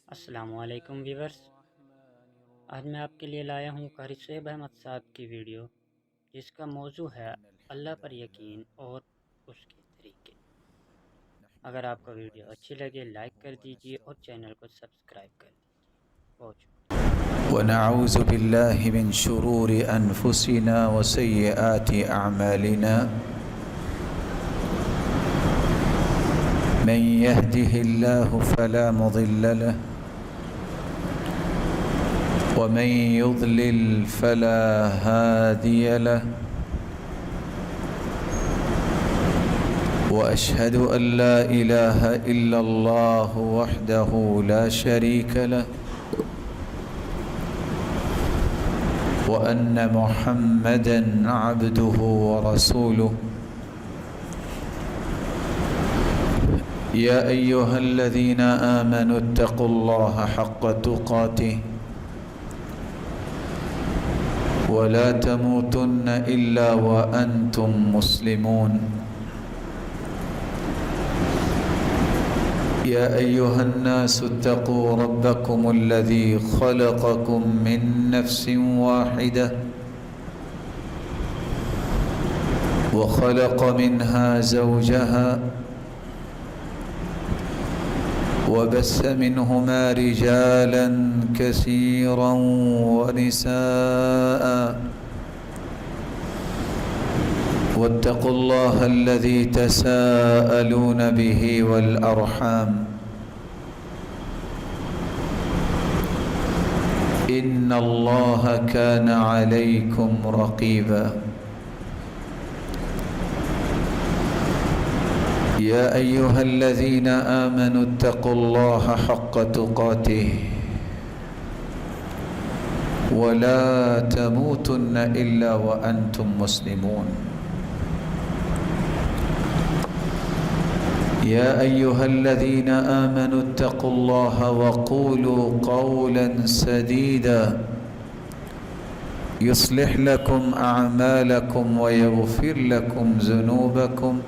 السلام علیکم ویورز، آج میں آپ کے لیے لایا ہوں قاری شعیب احمد صاحب کی ویڈیو، جس کا موضوع ہے اللہ پر یقین اور اس کے طریقے۔ اگر آپ کا ویڈیو اچھی لگے لائک کر دیجئے اور چینل کو سبسکرائب کر دیجئے۔ بہت شکریہ۔ ونعوذ بالله من شرور أنفسنا وسيئات أعمالنا، من يهده الله فلا مضل له ومن يضلل فلا هادي له، وأشهد أن لا إله إلا الله وحده لا شريك له، وأن محمدًا عبده ورسوله. يا أيها الذين آمنوا اتقوا الله حق تقاته ولا تموتن إلا وأنتم مسلمون. يا أيها الناس اتقوا ربكم الذي خلقكم من نفس واحدة وخلق منها زوجها وبث منهما رجالا كثيرا ونساء، واتقوا الله الذي تساءلون به والأرحام إن الله كان عليكم رقيبا. يا أيها الذين آمنوا اتقوا الله حق تقاته ولا تموتن إلا وأنتم مسلمون. يا أيها الذين آمنوا اتقوا الله وقولوا قولا سديدا يصلح لكم أعمالكم ويغفر لكم ذنوبكم،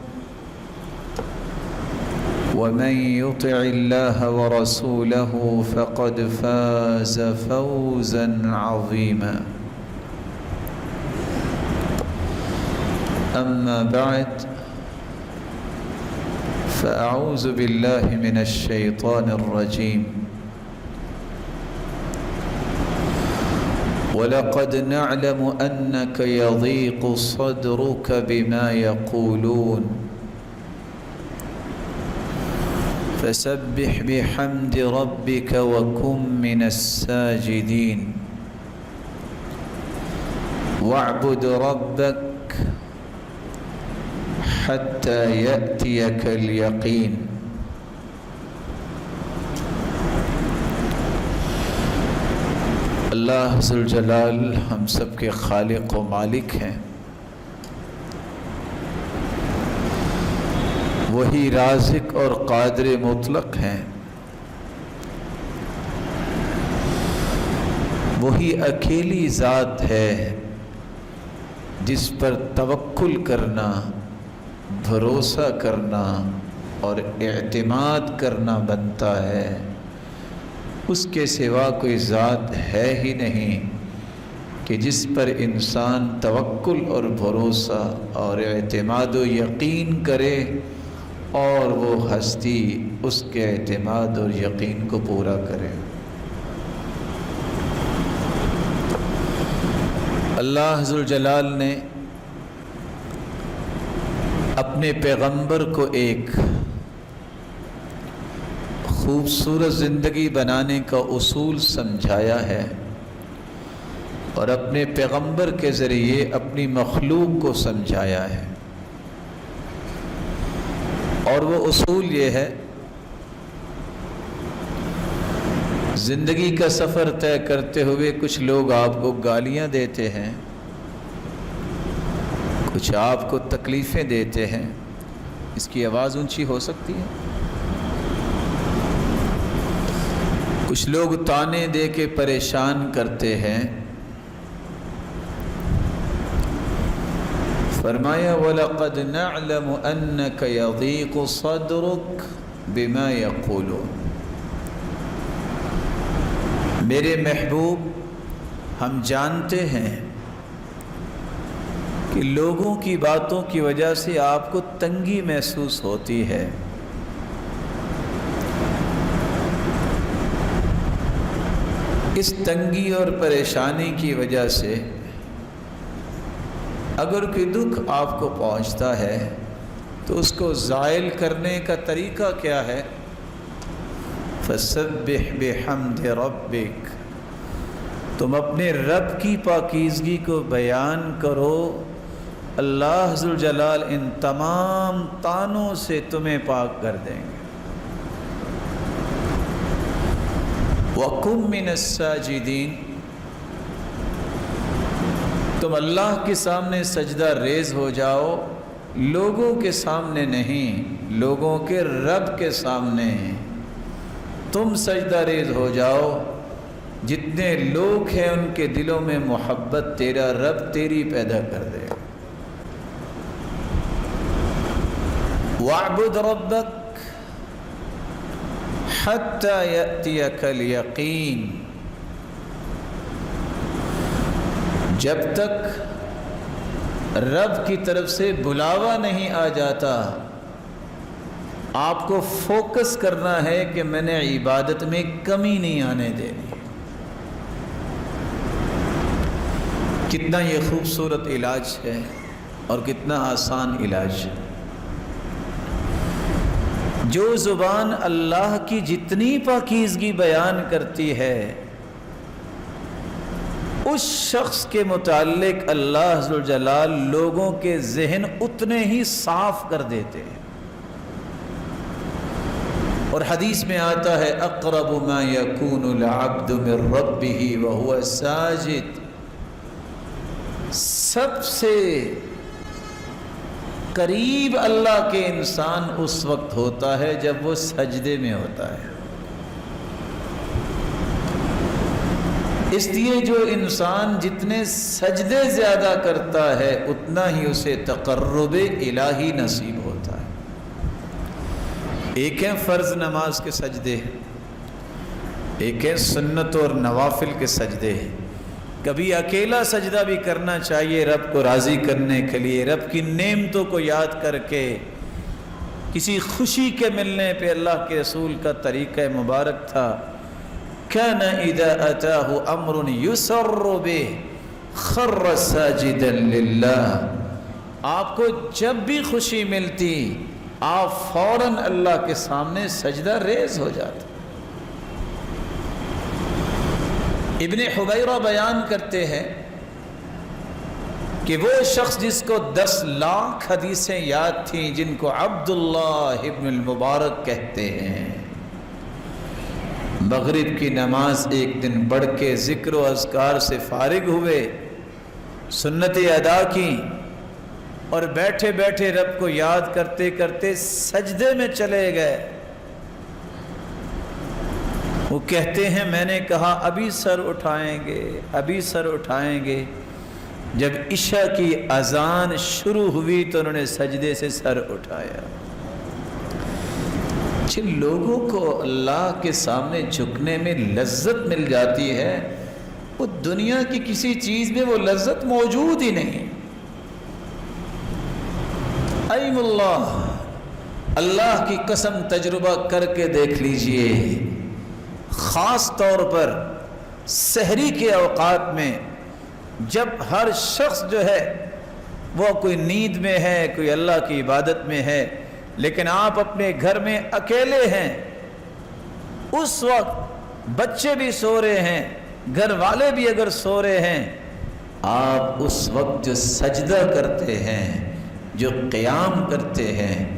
ومن يطع الله ورسوله فقد فاز فوزا عظيما. أما بعد، فأعوذ بالله من الشيطان الرجيم. ولقد نعلم أنك يضيق صدرك بما يقولون فسبح بحمد ربك وكن من الساجدين واعبد ربك حتى يأتيك اليقين. اللہ ذوالجلال ہم سب کے خالق و مالک ہیں، وہی رازق اور قادر مطلق ہیں، وہی اکیلی ذات ہے جس پر توکل کرنا، بھروسہ کرنا اور اعتماد کرنا بنتا ہے۔ اس کے سوا کوئی ذات ہے ہی نہیں کہ جس پر انسان توکل اور بھروسہ اور اعتماد و یقین کرے اور وہ ہستی اس کے اعتماد اور یقین کو پورا کرے۔ اللہ ذوالجلال نے اپنے پیغمبر کو ایک خوبصورت زندگی بنانے کا اصول سمجھایا ہے، اور اپنے پیغمبر کے ذریعے اپنی مخلوق کو سمجھایا ہے، اور وہ اصول یہ ہے، زندگی کا سفر طے کرتے ہوئے کچھ لوگ آپ کو گالیاں دیتے ہیں، کچھ آپ کو تکلیفیں دیتے ہیں، اس کی آواز اونچی ہو سکتی ہے۔ کچھ لوگ تانے دے کے پریشان کرتے ہیں، فرمایا وَلَقَدْ نَعْلَمُ أَنَّكَ يَضِيقُ صَدْرُكَ بِمَا يَقُولُونَ۔ میرے محبوب، ہم جانتے ہیں کہ لوگوں کی باتوں کی وجہ سے آپ کو تنگی محسوس ہوتی ہے، اس تنگی اور پریشانی کی وجہ سے اگر کوئی دکھ آپ کو پہنچتا ہے تو اس کو زائل کرنے کا طریقہ کیا ہے؟ فَسَبِّحْ بِحَمْدِ رَبِّكَ، تم اپنے رب کی پاکیزگی کو بیان کرو، اللہ ذوالجلال ان تمام طعنوں سے تمہیں پاک کر دیں گے۔ وَقُمْ مِنَ السَّاجِدِينَ، تم اللہ کے سامنے سجدہ ریز ہو جاؤ، لوگوں کے سامنے نہیں، لوگوں کے رب کے سامنے تم سجدہ ریز ہو جاؤ۔ جتنے لوگ ہیں ان کے دلوں میں محبت تیرا رب تیری پیدا کر دے گا۔ وَاعْبُدْ رَبَّكَ حَتَّى يَأْتِيَكَ الْيَقِينُ، جب تک رب کی طرف سے بلاوا نہیں آ جاتا، آپ کو فوکس کرنا ہے کہ میں نے عبادت میں کمی نہیں آنے دینی۔ کتنا یہ خوبصورت علاج ہے اور کتنا آسان علاج ہے۔ جو زبان اللہ کی جتنی پاکیزگی بیان کرتی ہے، اس شخص کے متعلق اللہ ذوالجلال لوگوں کے ذہن اتنے ہی صاف کر دیتے ہیں۔ اور حدیث میں آتا ہے اقرب ما یکون العبد من ربہ وہو ساجد، سب سے قریب اللہ کے انسان اس وقت ہوتا ہے جب وہ سجدے میں ہوتا ہے۔ اس لیے جو انسان جتنے سجدے زیادہ کرتا ہے اتنا ہی اسے تقرب الہی نصیب ہوتا ہے۔ ایک ہے فرض نماز کے سجدے، ایک ہے سنت اور نوافل کے سجدے۔ کبھی اکیلا سجدہ بھی کرنا چاہیے رب کو راضی کرنے کے لیے، رب کی نعمتوں کو یاد کر کے۔ کسی خوشی کے ملنے پہ اللہ کے رسول کا طریقہ مبارک تھا، كان اذا اتاه امر يسر به خر ساجدا لله، آپ کو جب بھی خوشی ملتی آپ فوراً اللہ کے سامنے سجدہ ریز ہو جاتے۔ ابن حبیرہ بیان کرتے ہیں کہ وہ شخص جس کو 10 لاکھ حدیثیں یاد تھیں، جن کو عبداللہ ابن المبارک کہتے ہیں، مغرب کی نماز ایک دن پڑھ کے ذکر و اذکار سے فارغ ہوئے، سنتیں ادا کی اور بیٹھے بیٹھے رب کو یاد کرتے کرتے سجدے میں چلے گئے۔ وہ کہتے ہیں میں نے کہا ابھی سر اٹھائیں گے، ابھی سر اٹھائیں گے۔ جب عشاء کی اذان شروع ہوئی تو انہوں نے سجدے سے سر اٹھایا۔ جن لوگوں کو اللہ کے سامنے جھکنے میں لذت مل جاتی ہے، وہ دنیا کی کسی چیز میں وہ لذت موجود ہی نہیں۔ ایم اللہ، اللہ کی قسم تجربہ کر کے دیکھ لیجئے، خاص طور پر سحری کے اوقات میں جب ہر شخص جو ہے وہ کوئی نیند میں ہے، کوئی اللہ کی عبادت میں ہے، لیکن آپ اپنے گھر میں اکیلے ہیں، اس وقت بچے بھی سو رہے ہیں، گھر والے بھی اگر سو رہے ہیں، آپ اس وقت جو سجدہ کرتے ہیں، جو قیام کرتے ہیں،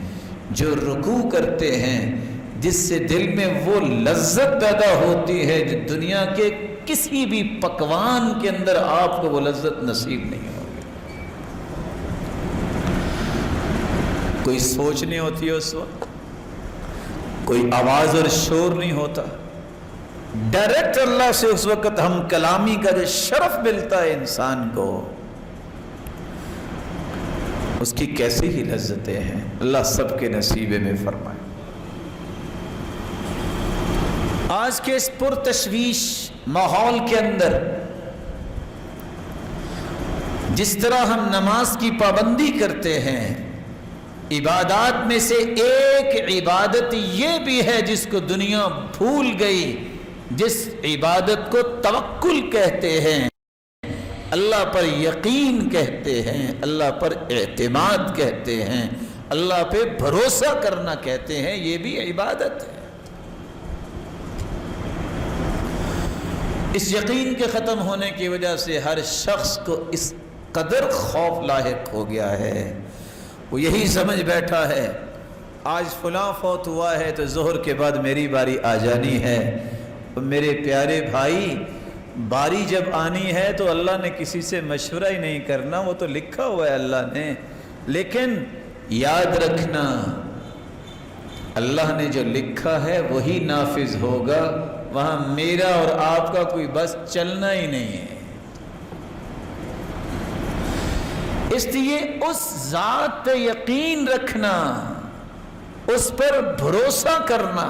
جو رکوع کرتے ہیں، جس سے دل میں وہ لذت پیدا ہوتی ہے جو دنیا کے کسی بھی پکوان کے اندر آپ کو وہ لذت نصیب نہیں ہوگی۔ کوئی سوچ نہیں ہوتی ہے اس وقت، کوئی آواز اور شور نہیں ہوتا، ڈائریکٹ اللہ سے اس وقت ہم کلامی کا جو شرف ملتا ہے انسان کو، اس کی کیسی ہی لذتیں ہیں، اللہ سب کے نصیبے میں فرمائے۔ آج کے اس پرتشویش ماحول کے اندر جس طرح ہم نماز کی پابندی کرتے ہیں، عبادات میں سے ایک عبادت یہ بھی ہے جس کو دنیا بھول گئی، جس عبادت کو توکل کہتے ہیں، اللہ پر یقین کہتے ہیں، اللہ پر اعتماد کہتے ہیں، اللہ پہ بھروسہ کرنا کہتے ہیں، یہ بھی عبادت ہے۔ اس یقین کے ختم ہونے کی وجہ سے ہر شخص کو اس قدر خوف لاحق ہو گیا ہے، وہ یہی سمجھ بیٹھا ہے آج فلاں فوت ہوا ہے تو ظہر کے بعد میری باری آ جانی ہے۔ میرے پیارے بھائی، باری جب آنی ہے تو اللہ نے کسی سے مشورہ ہی نہیں کرنا، وہ تو لکھا ہوا ہے اللہ نے، لیکن یاد رکھنا اللہ نے جو لکھا ہے وہی نافذ ہوگا، وہاں میرا اور آپ کا کوئی بس چلنا ہی نہیں ہے۔ اس لیے اس ذات پہ یقین رکھنا، اس پر بھروسہ کرنا،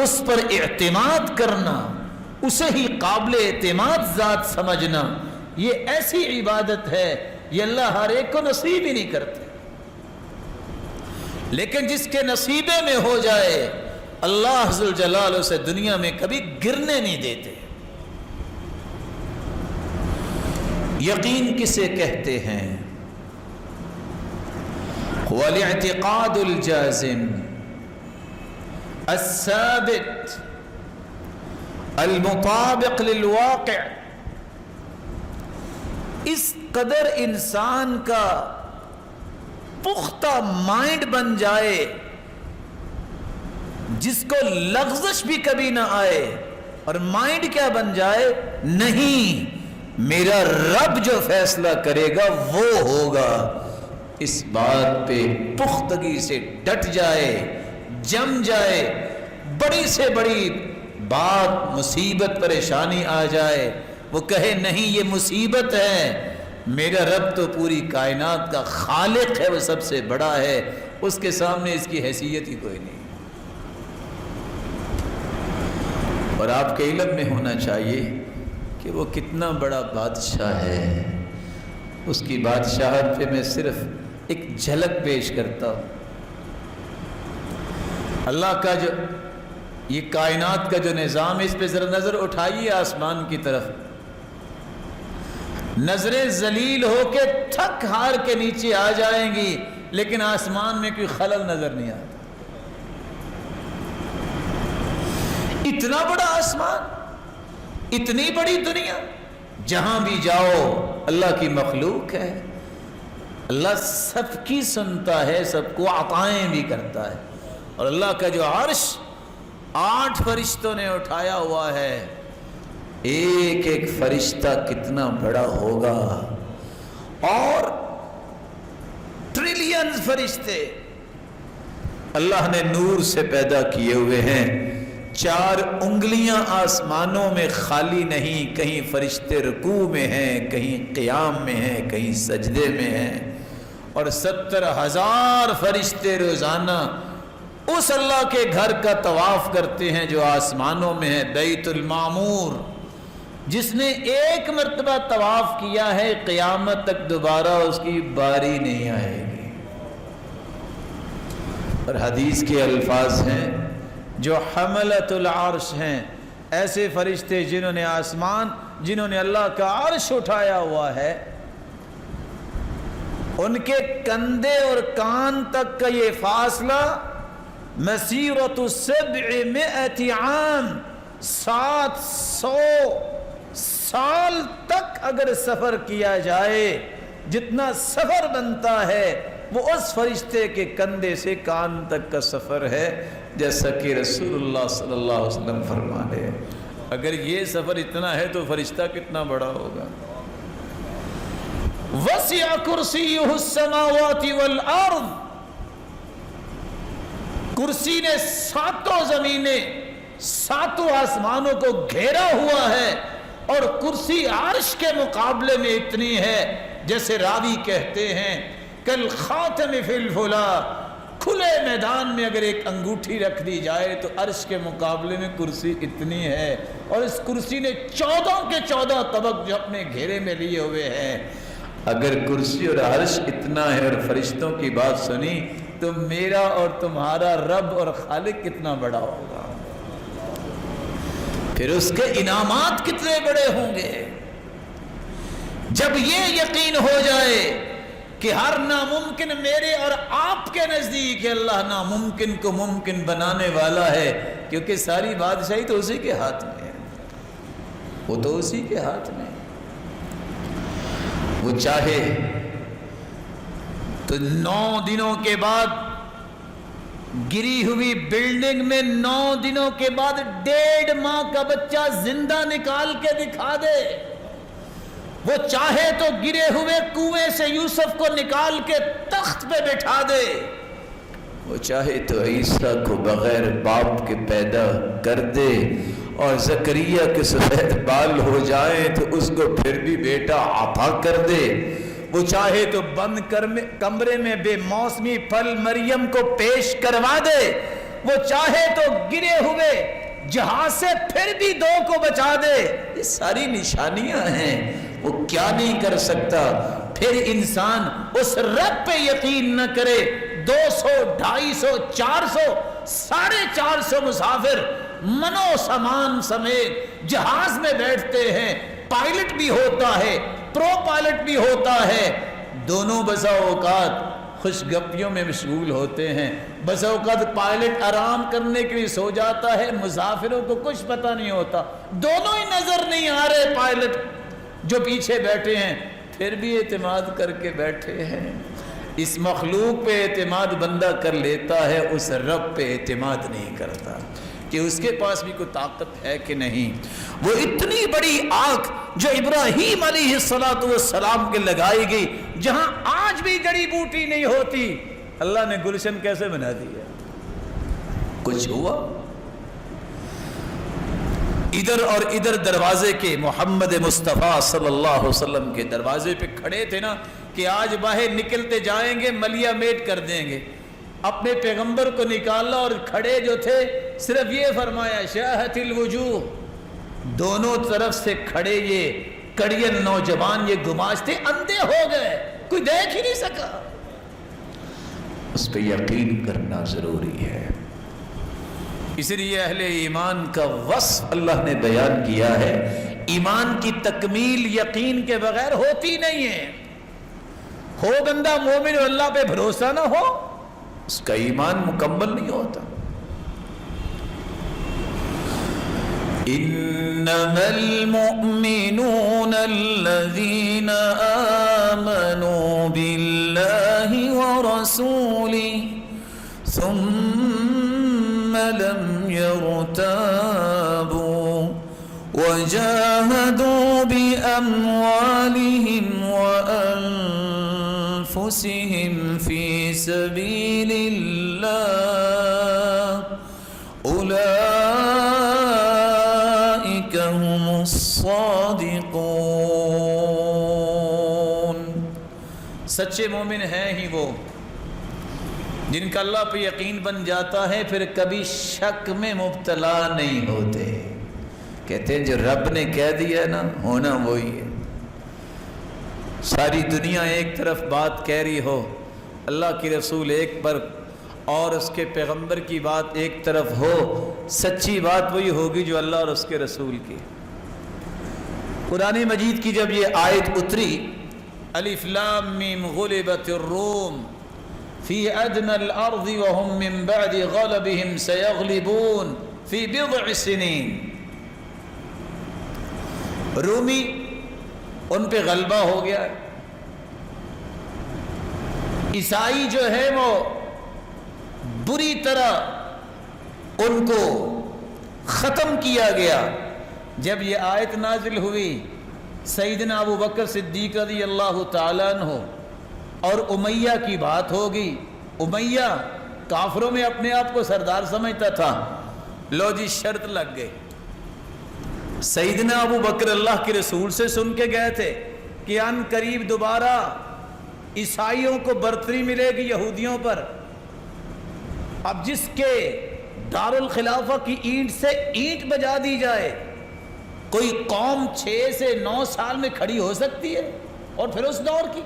اس پر اعتماد کرنا، اسے ہی قابل اعتماد ذات سمجھنا، یہ ایسی عبادت ہے یہ اللہ ہر ایک کو نصیب ہی نہیں کرتے، لیکن جس کے نصیبے میں ہو جائے اللہ ذوالجلال اسے دنیا میں کبھی گرنے نہیں دیتے۔ یقین کسے کہتے ہیں؟ والاعتقاد الجازم الثابت المطابق للواقع، اس قدر انسان کا پختہ مائنڈ بن جائے جس کو لغزش بھی کبھی نہ آئے، اور مائنڈ کیا بن جائے؟ نہیں، میرا رب جو فیصلہ کرے گا وہ ہوگا، اس بات پہ پختگی سے ڈٹ جائے، جم جائے، بڑی سے بڑی بات مصیبت پریشانی آ جائے وہ کہے نہیں یہ مصیبت ہے، میرا رب تو پوری کائنات کا خالق ہے، وہ سب سے بڑا ہے، اس کے سامنے اس کی حیثیت ہی کوئی نہیں۔ اور آپ کے علم میں ہونا چاہیے کہ وہ کتنا بڑا بادشاہ ہے، اس کی بادشاہت پہ میں صرف ایک جھلک پیش کرتا ہوں۔ اللہ کا جو یہ کائنات کا جو نظام ہے، اس پہ ذرا نظر اٹھائیے آسمان کی طرف، نظریں ذلیل ہو کے تھک ہار کے نیچے آ جائیں گی، لیکن آسمان میں کوئی خلل نظر نہیں آتا۔ اتنا بڑا آسمان، اتنی بڑی دنیا، جہاں بھی جاؤ اللہ کی مخلوق ہے، اللہ سب کی سنتا ہے، سب کو عطائیں بھی کرتا ہے، اور اللہ کا جو عرش 8 فرشتوں نے اٹھایا ہوا ہے، ایک ایک فرشتہ کتنا بڑا ہوگا، اور ٹریلین فرشتے اللہ نے نور سے پیدا کیے ہوئے ہیں، 4 انگلیاں آسمانوں میں خالی نہیں، کہیں فرشتے رکوع میں ہیں، کہیں قیام میں ہیں، کہیں سجدے میں ہیں، اور 70,000 فرشتے روزانہ اس اللہ کے گھر کا طواف کرتے ہیں جو آسمانوں میں ہے، بیت المعمور۔ جس نے ایک مرتبہ طواف کیا ہے قیامت تک دوبارہ اس کی باری نہیں آئے گی۔ اور حدیث کے الفاظ ہیں جو حملۃ العرش ہیں، ایسے فرشتے جنہوں نے جنہوں نے اللہ کا عرش اٹھایا ہوا ہے، ان کے کندھے اور کان تک کا یہ فاصلہ مسیرۃ 700 عام، 700 سال تک اگر سفر کیا جائے، جتنا سفر بنتا ہے وہ اس فرشتے کے کندھے سے کان تک کا سفر ہے، جیسا کہ رسول اللہ صلی اللہ علیہ وسلم فرماتے ہیں۔ اگر یہ سفر اتنا ہے تو فرشتہ کتنا بڑا ہوگا۔ وسع کرسیہ السماوات والارض، کرسی نے 7 زمینیں 7 آسمانوں کو گھیرا ہوا ہے، اور کرسی عرش کے مقابلے میں اتنی ہے جیسے راوی کہتے ہیں کل خاتم فی الفلا، کھلے میدان میں اگر ایک انگوٹھی رکھ دی جائے تو عرش کے مقابلے میں کرسی اتنی ہے، اور اس کرسی نے 14 کے 14 طبق جو اپنے گھیرے میں لیے ہوئے ہیں۔ اگر کرسی اور عرش اتنا ہے اور فرشتوں کی بات سنی تو میرا اور تمہارا رب اور خالق کتنا بڑا ہوگا، پھر اس کے انعامات کتنے بڑے ہوں گے۔ جب یہ یقین ہو جائے کہ ہر ناممکن میرے اور آپ کے نزدیک ہے، اللہ ناممکن کو ممکن بنانے والا ہے، کیونکہ ساری بادشاہی تو اسی کے ہاتھ میں ہے، وہ تو اسی کے ہاتھ میں ہے۔ وہ چاہے تو 9 دنوں کے بعد گری ہوئی بلڈنگ میں 9 دنوں کے بعد 1.5 ماہ کا بچہ زندہ نکال کے دکھا دے، وہ چاہے تو گرے ہوئے کنویں سے یوسف کو نکال کے تخت پہ بٹھا دے، وہ چاہے تو عیسیٰ کو بغیر باپ کے پیدا کر دے اور زکریا کے سفید بال ہو جائیں تو اس کو پھر بھی بیٹا عطا کر دے، وہ چاہے تو بند کمرے میں بے موسمی پھل مریم کو پیش کروا دے، وہ چاہے تو گرے ہوئے جہاز سے پھر بھی 2 کو بچا دے۔ یہ ساری نشانیاں ہیں، وہ کیا نہیں کر سکتا۔ پھر انسان اس رب پہ یقین نہ کرے، 200 250 400 450 مسافر منو سامان سمیت جہاز میں بیٹھتے ہیں، پائلٹ بھی ہوتا ہے، پرو پائلٹ بھی ہوتا ہے، دونوں بسا اوقات خوش گپیوں میں مشغول ہوتے ہیں، بسا اوقات پائلٹ آرام کرنے کے لیے سو جاتا ہے، مسافروں کو کچھ پتہ نہیں ہوتا، دونوں ہی نظر نہیں آ رہے پائلٹ جو پیچھے بیٹھے ہیں، پھر بھی اعتماد کر کے بیٹھے ہیں۔ اس مخلوق پہ اعتماد بندہ کر لیتا ہے، اس رب پہ اعتماد نہیں کرتا کہ اس کے پاس بھی کوئی طاقت ہے کہ نہیں۔ وہ اتنی بڑی آنکھ جو ابراہیم علیہ السلام کے لگائی گئی، جہاں آج بھی جڑی بوٹی نہیں ہوتی، اللہ نے گلشن کیسے بنا دیا؟ کچھ ہوا؟ ادھر اور ادھر دروازے کے محمد مصطفیٰ صلی اللہ علیہ وسلم کے دروازے پہ کھڑے تھے نا کہ آج باہر نکلتے جائیں گے ملیا میٹ کر دیں گے، اپنے پیغمبر کو نکالا اور کھڑے جو تھے صرف یہ فرمایا شاہت الوجوہ، دونوں طرف سے کھڑے یہ کڑین نوجوان یہ گماشتے اندھے ہو گئے، کوئی دیکھ ہی نہیں سکا۔ اس پہ یقین کرنا ضروری ہے، اس لیے اہل ایمان کا وصف اللہ نے بیان کیا ہے۔ ایمان کی تکمیل یقین کے بغیر ہوتی نہیں ہے۔ ہو بندہ مومن اور اللہ پہ بھروسہ نہ ہو، اس کا ایمان مکمل نہیں ہوتا۔ انما المؤمنون الذين آمنوا بالله ورسوله ثم لم يرتابوا وجاهدوا بأموالهم وأنفسهم في سبيل الله أولئك هم الصادقون۔ سچے مومن ہیں ہی وہ جن کا اللہ پہ یقین بن جاتا ہے، پھر کبھی شک میں مبتلا نہیں ہوتے، کہتے ہیں جو رب نے کہہ دیا نا ہونا وہی ہے۔ ساری دنیا ایک طرف بات کہہ رہی ہو، اللہ کی رسول ایک پر اور اس کے پیغمبر کی بات ایک طرف ہو، سچی بات وہی ہوگی جو اللہ اور اس کے رسول کی۔ قرآن مجید کی جب یہ آیت اتری الف لام میم غلبت الروم فی ادنى الارض وهم من بعد غلبهم سيغلبون فی بضع سنین، رومی ان پہ غلبہ ہو گیا، عیسائی جو ہے وہ بری طرح ان کو ختم کیا گیا۔ جب یہ آیت نازل ہوئی، سیدنا ابو بکر صدیق رضی اللہ تعالیٰ عنہ اور امیہ کی بات ہوگی۔ امیہ کافروں میں اپنے آپ کو سردار سمجھتا تھا، لو جی شرط لگ گئی۔ سیدنا ابو بکر اللہ کے رسول سے سن کے گئے تھے کہ ان قریب دوبارہ عیسائیوں کو برتری ملے گی یہودیوں پر، اب جس کے دارالخلافہ کی اینٹ سے اینٹ بجا دی جائے، کوئی قوم 6 سے 9 سال میں کھڑی ہو سکتی ہے؟ اور پھر اس دور کی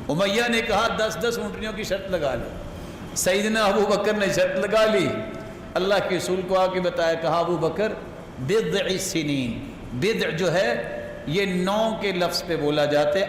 امیہ نے کہا 10 اونٹنیوں کی شرط لگا لی، سیدنا ابو بکر نے شرط لگا لی، اللہ کے رسول کو آ کے بتایا، کہا ابو بکر بضع سنین، بضع جو ہے یہ 9 کے لفظ پہ بولا جاتا ہے،